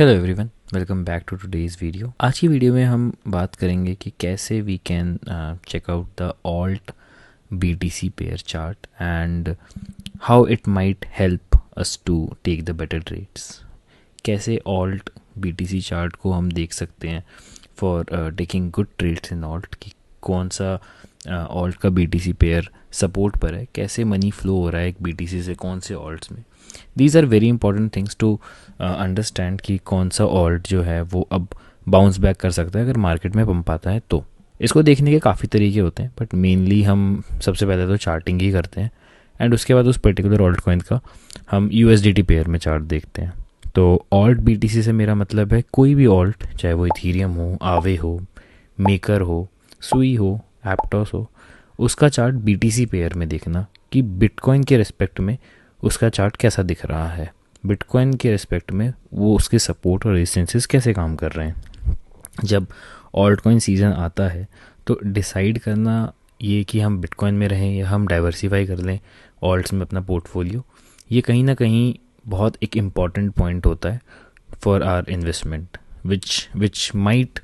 Hello everyone, welcome back to today's video. आज की video में हम बात करेंगे कि कैसे we can check out the alt BTC pair chart and how it might help us to take the better trades. कैसे alt BTC chart को हम देख सकते हैं for taking good trades in alt, कि कौन सा ऑल्ट का बीटीसी पेयर सपोर्ट पर है, कैसे मनी फ्लो हो रहा है एक बीटीसी से कौन से ऑल्ट्स में। These are very important things to understand कि कौन सा ऑल्ट जो है वो अब बाउंस बैक कर सकता है अगर मार्केट में पंप आता है। तो इसको देखने के काफ़ी तरीके होते हैं, बट मेनली हम सबसे पहले तो चार्टिंग ही करते हैं एंड उसके बाद उस पर्टिकुलर ऑल्ट कॉइन का हम यूएसडीटी पेयर में चार्ट देखते हैं। तो ऑल्ट बीटीसी से मेरा मतलब है कोई भी ऑल्ट, चाहे वो इथीरियम हो, आवे हो, मेकर हो, सुई हो, एप्टोस हो, उसका चार्ट बीटीसी पेयर में देखना कि बिटकॉइन के रिस्पेक्ट में उसका चार्ट कैसा दिख रहा है, बिटकॉइन के रिस्पेक्ट में वो उसके सपोर्ट और रेजिस्टेंसेस कैसे काम कर रहे हैं। जब ऑल्ट कॉइन सीज़न आता है तो डिसाइड करना ये कि हम बिटकॉइन में रहें या हम डाइवर्सिफाई कर लें ऑल्ट्स में अपना पोर्टफोलियो, ये कहीं ना कहीं बहुत एक इम्पॉर्टेंट पॉइंट होता है for our investment which might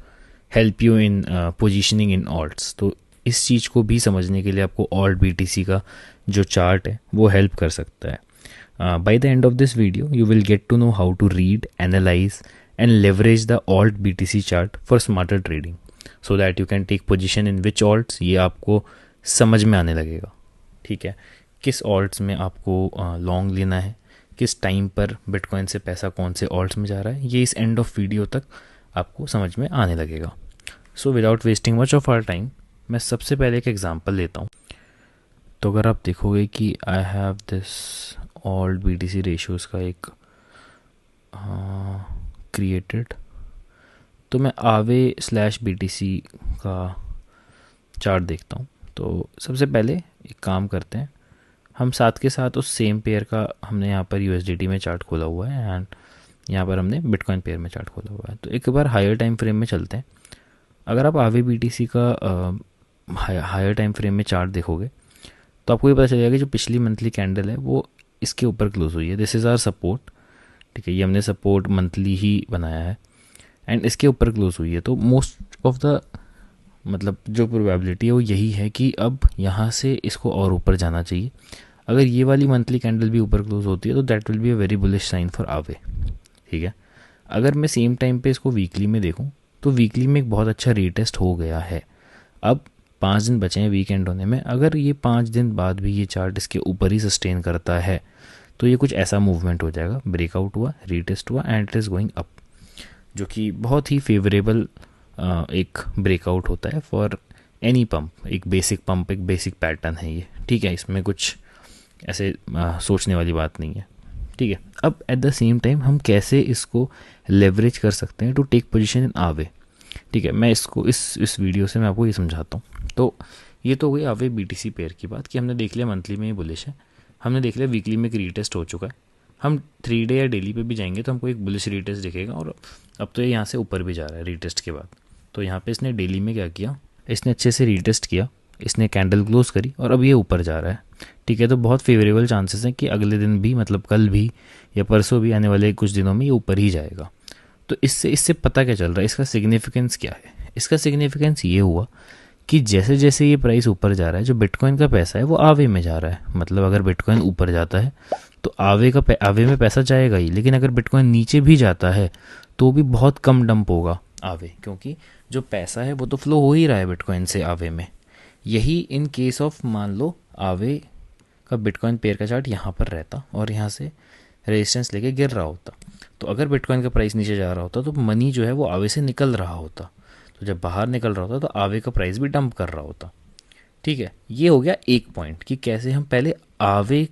help you in positioning in alts. तो इस चीज़ को भी समझने के लिए आपको ऑल्ट बीटीसी का जो चार्ट है वो हेल्प कर सकता है। By the end of this video, you will get to know how to read, analyze, and leverage the alt BTC chart for smarter trading, so that you can take position in which alts, ये आपको समझ में आने लगेगा। ठीक है, किस alts में आपको लॉन्ग लेना है, किस टाइम पर बिटकॉइन से पैसा कौन से alts में जा रहा है, ये इस एंड ऑफ वीडियो तक आपको समझ में आने लगेगा। So without wasting much of our time, मैं सबसे पहले एक एग्जांपल लेता हूँ। तो अगर आप देखोगे कि I have this alt BTC ratios का एक क्रिएटेड, तो मैं आवे स्लैश बीटीसी का चार्ट देखता हूँ। तो सबसे पहले एक काम करते हैं, हम साथ के साथ उस सेम पेयर का हमने यहाँ पर यूएसडीटी में चार्ट खोला हुआ है एंड यहाँ पर हमने बिटकॉइन पेयर में चार्ट खोला हुआ है। तो एक बार हायर टाइम फ्रेम में चलते हैं। अगर आप आवे बीटीसी का हायर टाइम फ्रेम में चार्ट देखोगे तो आपको ये पता चलेगा कि जो पिछली मंथली कैंडल है वो इसके ऊपर क्लोज हुई है। This is our support. ठीक है, ये हमने सपोर्ट मंथली ही बनाया है एंड इसके ऊपर क्लोज हुई है। तो मोस्ट ऑफ द मतलब जो प्रोबेबिलिटी है वो यही है कि अब यहाँ से इसको और ऊपर जाना चाहिए। अगर ये वाली मंथली कैंडल भी ऊपर क्लोज होती है तो that will be a very bullish sign for AAVE. ठीक है, अगर मैं सेम टाइम पे इसको वीकली में देखूँ तो वीकली में एक बहुत अच्छा रीटेस्ट हो गया है। अब 5 दिन बचे हैं वीकेंड होने में। अगर ये 5 दिन बाद भी ये चार्ट इसके ऊपर ही सस्टेन करता है तो ये कुछ ऐसा मूवमेंट हो जाएगा, ब्रेकआउट हुआ, रीटेस्ट हुआ and it is going up, जो कि बहुत ही फेवरेबल एक ब्रेकआउट होता है फॉर एनी पंप। एक बेसिक पंप, एक बेसिक पैटर्न है ये। ठीक है, इसमें कुछ ऐसे सोचने वाली बात नहीं है। ठीक है, अब एट द सेम टाइम हम कैसे इसको लेवरेज कर सकते हैं टू टेक पोजिशन इन आवे। ठीक है, मैं इसको इस वीडियो से मैं आपको ये समझाता हूँ। तो ये तो हुई आवे बीटीसी पेयर की बात कि हमने देख लिया मंथली में ही बुलिश है, हमने देख लिया वीकली में एक रीटेस्ट हो चुका है। हम 3 डे या डेली पे भी जाएंगे तो हमको एक बुलिश रीटेस्ट दिखेगा और अब तो ये यहाँ से ऊपर भी जा रहा है रीटेस्ट के बाद। तो यहाँ पे इसने डेली में क्या किया, इसने अच्छे से रीटेस्ट किया, इसने कैंडल क्लोज करी और अब ये ऊपर जा रहा है। ठीक है, तो बहुत फेवरेबल चांसेस हैं कि अगले दिन भी, मतलब कल भी या परसों भी, आने वाले कुछ दिनों में ये ऊपर ही जाएगा। तो इससे पता क्या चल रहा है, इसका सिग्निफिकेंस क्या है। इसका सिग्निफिकेंस ये हुआ कि जैसे जैसे ये प्राइस ऊपर जा रहा है, जो बिटकॉइन का पैसा है वो आवे में जा रहा है। मतलब अगर बिटकॉइन ऊपर जाता है तो आवे में पैसा जाएगा ही, लेकिन अगर बिटकॉइन नीचे भी जाता है तो भी बहुत कम डंप होगा आवे, क्योंकि जो पैसा है वो तो फ्लो हो ही रहा है बिटकॉइन से आवे में। यही इन केस ऑफ, मान लो आवे का बिटकॉइन पेयर का चार्ट यहाँ पर रहता और यहाँ से रेजिस्टेंस लेके गिर रहा होता, तो अगर बिटकॉइन का प्राइस नीचे जा रहा होता तो मनी जो है वो आवे से निकल रहा होता। तो जब बाहर निकल रहा होता तो आवे का प्राइस भी डंप कर रहा होता। ठीक है, ये हो गया एक पॉइंट कि कैसे हम पहले आवे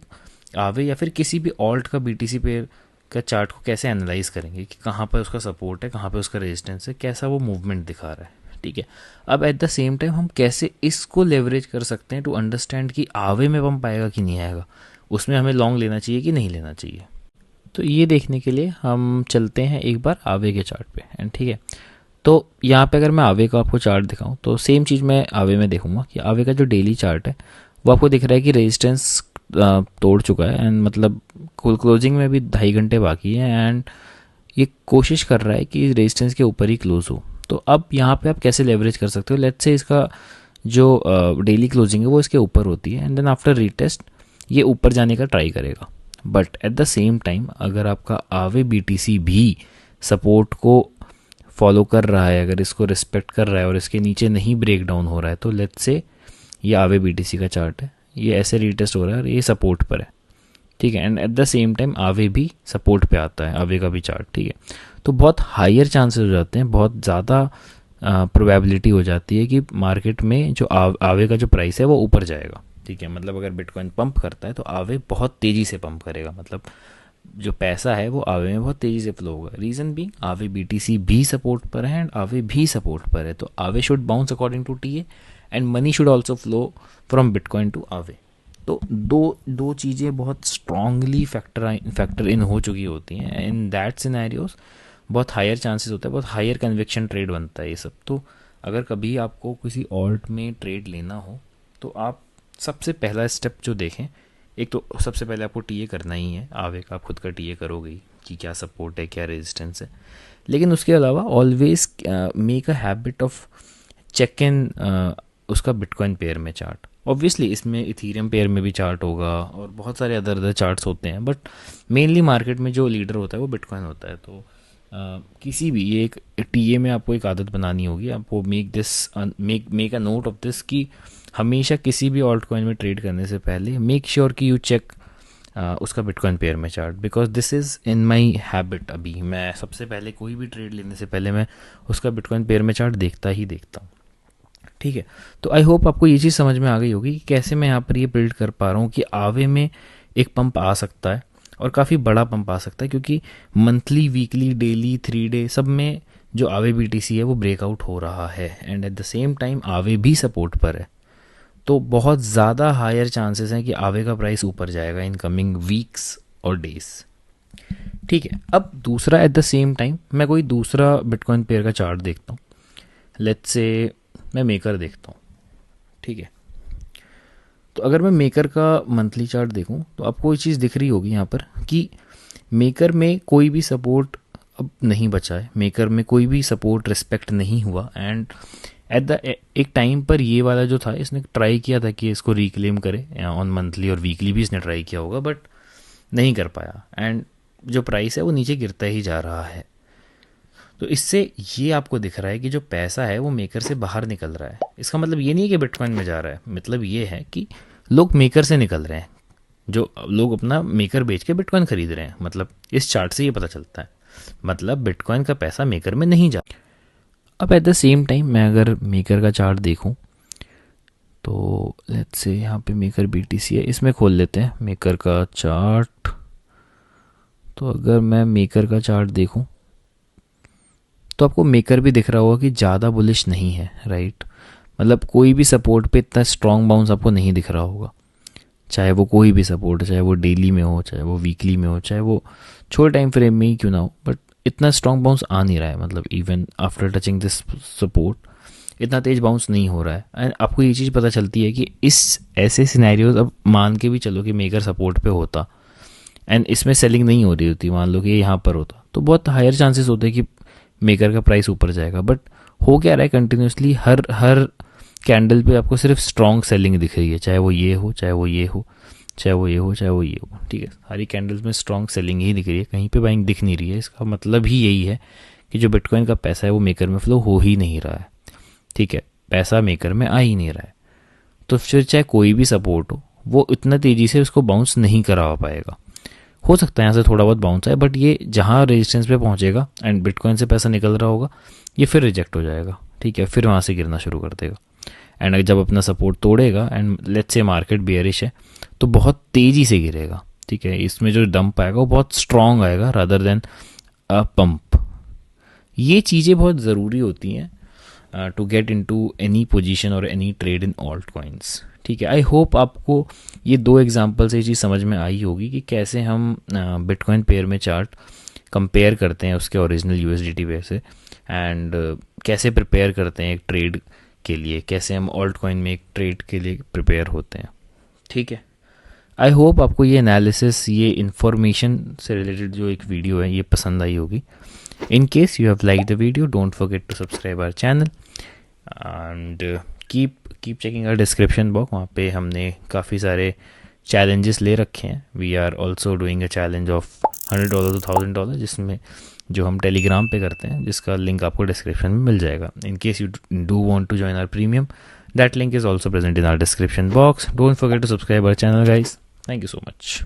या फिर किसी भी ऑल्ट का बीटीसी पेयर का चार्ट को कैसे एनालाइज करेंगे कि कहाँ पर उसका सपोर्ट है, कहाँ पर उसका रेजिस्टेंस है, कैसा वो मूवमेंट दिखा रहा है। ठीक है, अब एट द सेम टाइम हम कैसे इसको लेवरेज कर सकते हैं टू अंडरस्टैंड कि आवे में पंप आएगा कि नहीं आएगा, उसमें हमें लॉन्ग लेना चाहिए कि नहीं लेना चाहिए। तो ये देखने के लिए हम चलते हैं एक बार आवे के चार्ट पे एंड ठीक है, तो यहाँ पे अगर मैं आवे का आपको चार्ट दिखाऊं तो सेम चीज़ मैं आवे में देखूंगा कि आवे का जो डेली चार्ट है वो आपको दिख रहा है कि रेजिस्टेंस तोड़ चुका है एंड मतलब क्लोजिंग में भी 2.5 घंटे बाकी है एंड ये कोशिश कर रहा है कि रेजिस्टेंस के ऊपर ही क्लोज हो। तो अब यहाँ पे आप कैसे लेवरेज कर सकते हो, लेट्स से इसका जो डेली क्लोजिंग है वो इसके ऊपर होती है एंड देन आफ्टर रीटेस्ट ये ऊपर जाने का ट्राई करेगा। But at the same time अगर आपका आवे बीटीसी भी सपोर्ट को फॉलो कर रहा है, अगर इसको रिस्पेक्ट कर रहा है और इसके नीचे नहीं ब्रेक डाउन हो रहा है, तो लेट्स से ये आवे बीटीसी का चार्ट है, ये ऐसे रीटेस्ट हो रहा है और ये सपोर्ट पर है, ठीक है, and at the same time आवे भी सपोर्ट पे आता है, आवे का भी चार्ट, ठीक है, तो बहुत हायर चांसेस हो जाते हैं, बहुत ज़्यादा प्रोबेबिलिटी हो जाती है कि मार्केट में जो आवे का जो प्राइस है वो ऊपर जाएगा, ठीक है। मतलब अगर बिटकॉइन पंप करता है तो आवे बहुत तेज़ी से पंप करेगा, मतलब जो पैसा है वो आवे में बहुत तेज़ी से फ्लो होगा। रीज़न भी आवे बीटीसी भी सपोर्ट पर है एंड आवे भी सपोर्ट पर है, तो AAVE should bounce according to TA and money should also flow from bitcoin to AAVE. तो दो चीज़ें बहुत स्ट्रांगली फैक्टर इन हो चुकी होती हैं, इन दैट सिनेरियोस बहुत हायर चांसेस होता है, बहुत हायर कन्विक्शन ट्रेड बनता है ये सब। तो अगर कभी आपको किसी ऑल्ट में ट्रेड लेना हो तो आप सबसे पहला स्टेप जो देखें, एक तो सबसे पहले आपको टीए करना ही है, आवे का आप खुद का टीए करोगे ही कि क्या सपोर्ट है क्या रेजिस्टेंस है, लेकिन उसके अलावा always make a habit of checking उसका बिटकॉइन पेयर में चार्ट। ऑब्वियसली इसमें इथीरियम पेयर में भी चार्ट होगा और बहुत सारे अदर चार्ट्स होते हैं, बट मेनली मार्केट में जो लीडर होता है वो बिटकॉइन होता है। तो किसी भी ये एक टीए में आपको एक आदत बनानी होगी, आपको make a note of this कि हमेशा किसी भी ऑल्ट कॉइन में ट्रेड करने से पहले मेक श्योर कि यू चेक उसका बिटकॉइन पेयर में chart, because this is in my habit. अभी मैं सबसे पहले कोई भी ट्रेड लेने से पहले मैं उसका बिटकॉइन पेयर में चार्ट देखता ही देखता हूँ, ठीक है। तो आई होप आपको ये चीज़ समझ में आ गई होगी कि कैसे मैं यहाँ पर ये बिल्ड कर पा रहा हूँ कि आवे में एक पंप आ सकता है और काफ़ी बड़ा पंप आ सकता है, क्योंकि मंथली वीकली डेली 3 डे सब में जो आवे बीटीसी है वो ब्रेकआउट हो रहा है and at the same time आवे भी सपोर्ट पर है। तो बहुत ज़्यादा हायर चांसेस हैं कि आवे का प्राइस ऊपर जाएगा इन कमिंग वीक्स और डेज, ठीक है। अब दूसरा, एट द सेम टाइम मैं कोई दूसरा बिटकॉइन पेयर का चार्ट देखता हूँ, लेट्स से मैं मेकर देखता हूँ, ठीक है। तो अगर मैं मेकर का मंथली चार्ट देखूं तो आपको ये चीज़ दिख रही होगी यहाँ पर कि मेकर में कोई भी सपोर्ट अब नहीं बचा है, मेकर में कोई भी सपोर्ट रिस्पेक्ट नहीं हुआ एंड एट द एक टाइम पर ये वाला जो था इसने ट्राई किया था कि इसको रिक्लेम करे ऑन मंथली और वीकली भी इसने ट्राई किया होगा, बट नहीं कर पाया एंड जो प्राइस है वो नीचे गिरता ही जा रहा है। तो इससे ये आपको दिख रहा है कि जो पैसा है वो मेकर से बाहर निकल रहा है। इसका मतलब ये नहीं है कि बिटकॉइन में जा रहा है, मतलब ये है कि लोग मेकर से निकल रहे हैं, जो लोग अपना मेकर बेच के बिटकॉइन खरीद रहे हैं, मतलब इस चार्ट से ये पता चलता है, मतलब बिटकॉइन का पैसा मेकर में नहीं जा। अब एट द सेम टाइम मैं अगर मेकर का चार्ट देखूं तो लेट्स से यहाँ पे मेकर बीटीसी है, इसमें खोल लेते हैं मेकर का चार्ट। तो अगर मैं मेकर का चार्ट देखूं तो आपको मेकर भी दिख रहा होगा कि ज़्यादा बुलिश नहीं है, राइट। मतलब कोई भी सपोर्ट पे इतना स्ट्रॉन्ग बाउंस आपको नहीं दिख रहा होगा, चाहे वो कोई भी सपोर्ट, चाहे वो डेली में हो, चाहे वो वीकली में हो, चाहे वो छोटे टाइम फ्रेम में ही क्यों ना हो, बट इतना स्ट्रॉन्ग बाउंस आ नहीं रहा है। मतलब even after touching this support इतना तेज बाउंस नहीं हो रहा है एंड आपको ये चीज़ पता चलती है कि इस ऐसे सिनेरियोज, अब मान के भी चलो कि मेकर सपोर्ट पे होता एंड इसमें सेलिंग नहीं हो रही होती, मान लो कि ये यहाँ पर होता, तो बहुत हायर चांसेस होते हैं कि मेकर का प्राइस ऊपर जाएगा। बट हो क्या रहा है, कंटिन्यूसली हर कैंडल पे आपको सिर्फ स्ट्रॉन्ग सेलिंग दिख रही है, चाहे वो ये हो, चाहे वो ये हो, चाहे वो ये हो, चाहे वो ये हो, ठीक है। सारी कैंडल्स में स्ट्रॉन्ग सेलिंग ही दिख रही है, कहीं पे बाइंग दिख नहीं रही है। इसका मतलब ही यही है कि जो बिटकॉइन का पैसा है वो मेकर में फ्लो हो ही नहीं रहा है, ठीक है, पैसा मेकर में आ ही नहीं रहा है। तो फिर चाहे कोई भी सपोर्ट हो वो इतना तेज़ी से उसको बाउंस नहीं करा पाएगा। हो सकता है यहाँ से थोड़ा बहुत बाउंस है, बट ये जहाँ रेजिस्टेंस पे पहुँचेगा एंड बिटकॉइन से पैसा निकल रहा होगा ये फिर रिजेक्ट हो जाएगा, ठीक है, फिर वहाँ से गिरना शुरू कर देगा एंड जब अपना सपोर्ट तोड़ेगा and let's say market bearish है तो बहुत तेज़ी से गिरेगा, ठीक है। इसमें जो डंप आएगा वो बहुत स्ट्रॉन्ग आएगा रादर देन अ पंप। ये चीज़ें बहुत ज़रूरी होती हैं to get into any position और any trade in altcoins, ठीक है। आई होप आपको ये 2 एग्जांपल से ये चीज़ समझ में आई होगी कि कैसे हम बिटकॉइन पेयर में चार्ट कंपेयर करते हैं उसके ओरिजिनल यूएसडीटी पेयर से एंड कैसे प्रिपेयर करते हैं एक ट्रेड के लिए, कैसे हम ऑल्ट कॉइन में एक ट्रेड के लिए प्रिपेयर होते हैं, ठीक है। आई होप आपको ये एनालिसिस, ये इन्फॉर्मेशन से रिलेटेड जो एक वीडियो है ये पसंद आई होगी. In case you have liked the video, don't forget to subscribe our channel and keep checking our description box. वहाँ पे हमने काफ़ी सारे challenges ले रखे हैं. We are also doing a challenge of $100 to $1000 जिसमें जो हम टेलीग्राम पे करते हैं, जिसका लिंक आपको डिस्क्रिप्शन में मिल जाएगा. In case you do want to join our premium, that link is also present in our description box. Don't forget to subscribe our channel, guys. Thank you so much.